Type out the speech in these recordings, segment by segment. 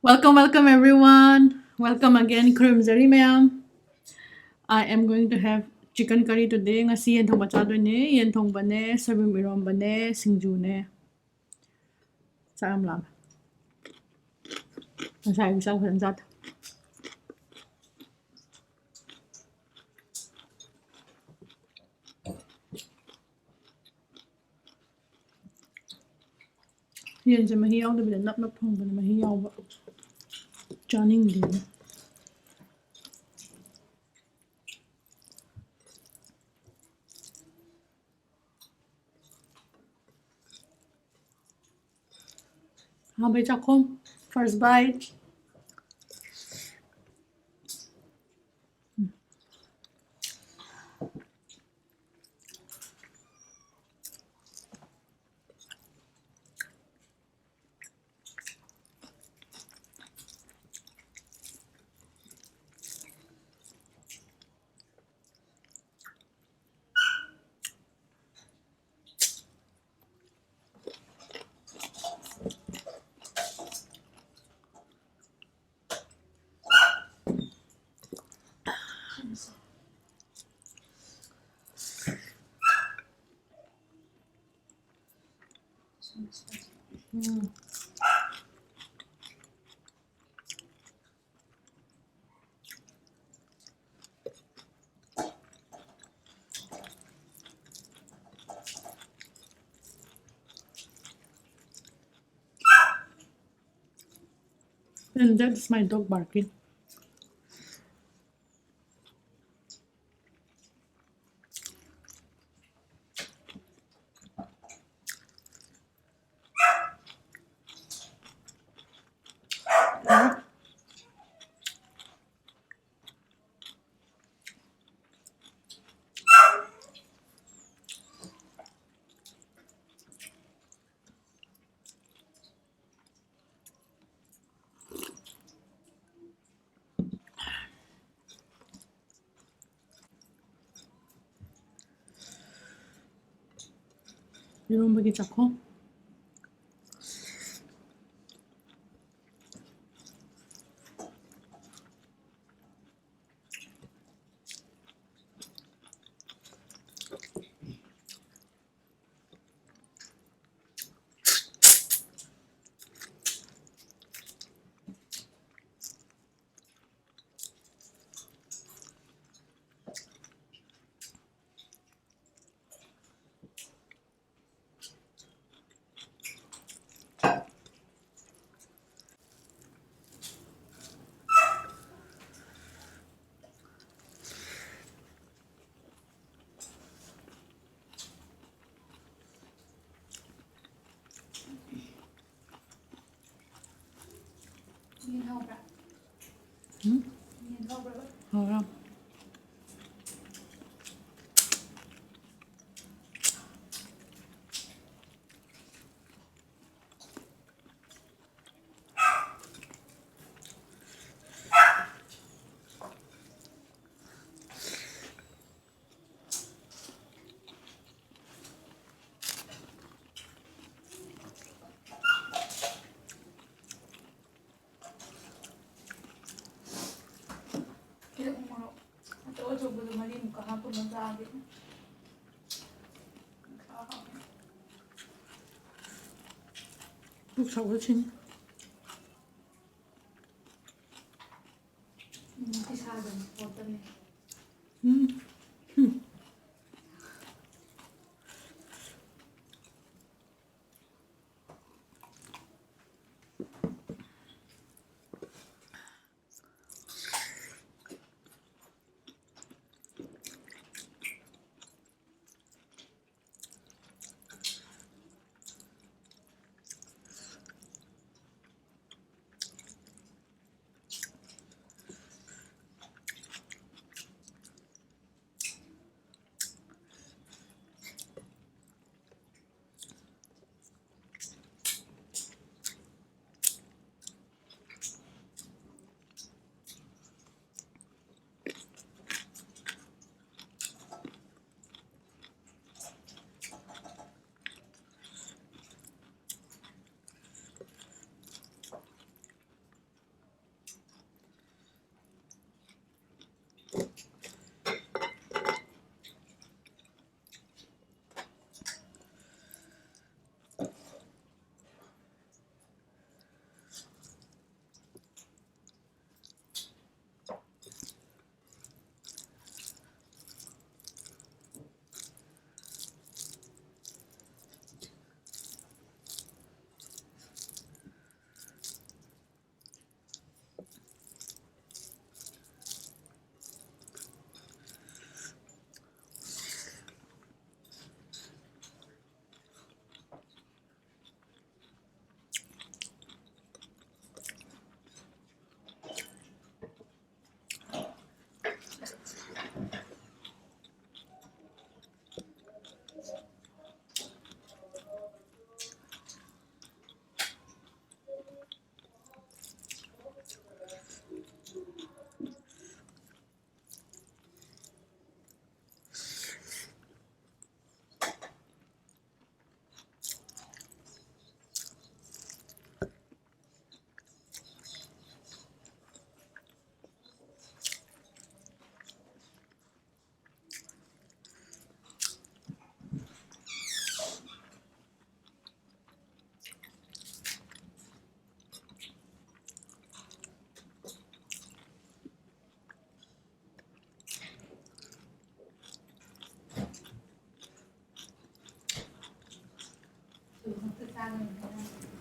Welcome everyone. Welcome again, Kurumzari ma'am. I am going to have chicken curry today. Ngasi yen thong bacha ne, yen thong bane, soybean mirom bane, singju ne. Sam lam. Sai sao khan zat. Yen se mahi yaw de bile nap nap thong bane mahi yaw ba. Chaning de. Ha bai chak khom. First bite. And that's my dog barking. Mirom bagi chak khom. Hold on. Lúc sau đó chín.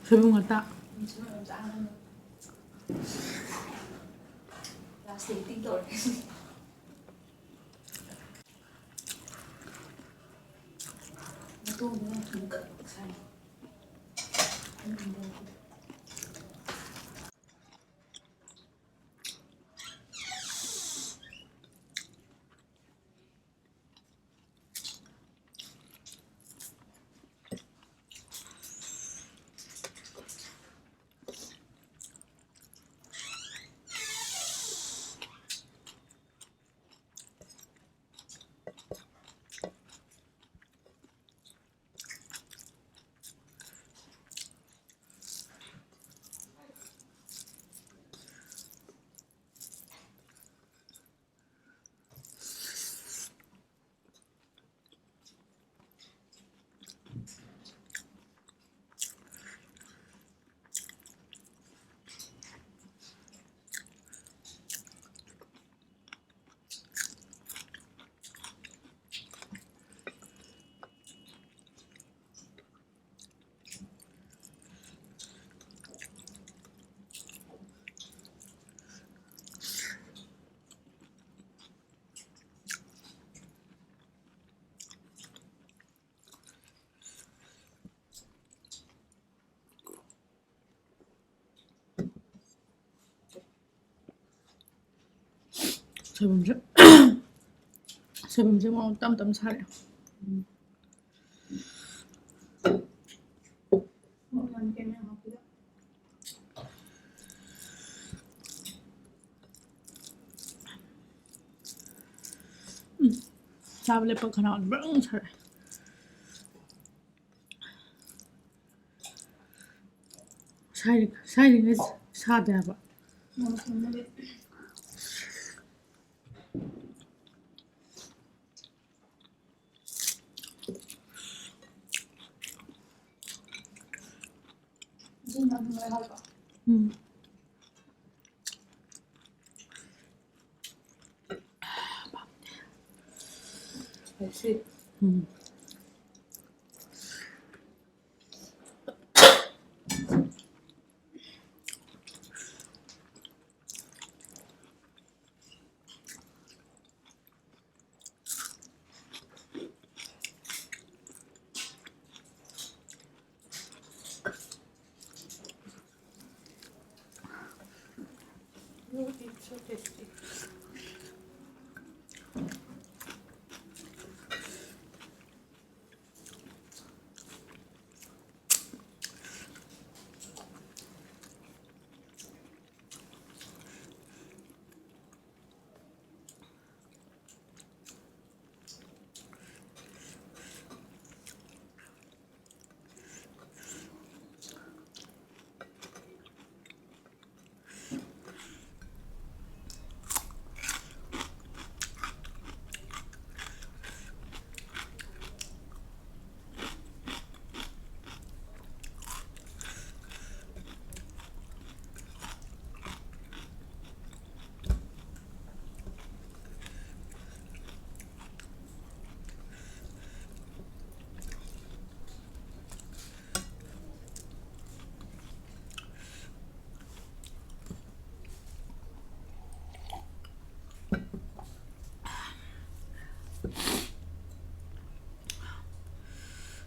소금 같다. Là xỉu tinh tội. Nó tôm nó thùng cận xanh. 소금제 뭐 땀땀 차려. चावले पकाना बड़ा छड़े side सादे अब Merci. It's so tasty.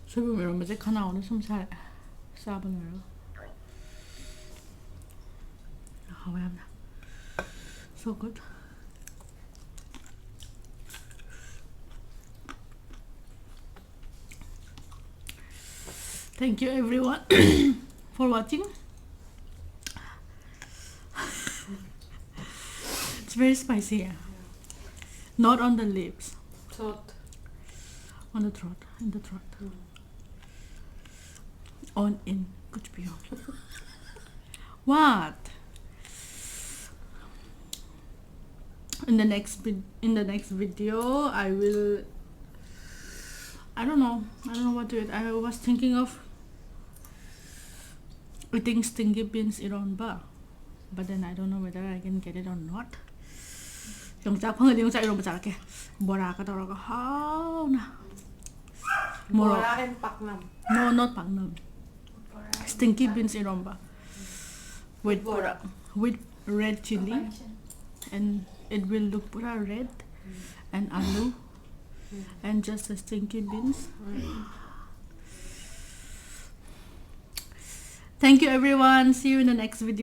소금 이런 거지 가나오는 숨살 싸분으로 하와이나 so good. Thank you everyone for watching. It's very spicy. Not on the lips. Throat. On the throat. In the throat. On in कुछ भी हो. What? In the next video I will I don't know what to eat. I was thinking of eating stinky beans Iran bar, but then I don't know whether I can get it or not. 영작 방금 영작 이런 거 잘할게. 뭐라 하더라고. 하나. Bora and Paknam. No, not Paknam. stinky beans iromba with red chili, and it will look pura red, and aloo, and just the stinky beans. Thank you everyone. See you in the next video.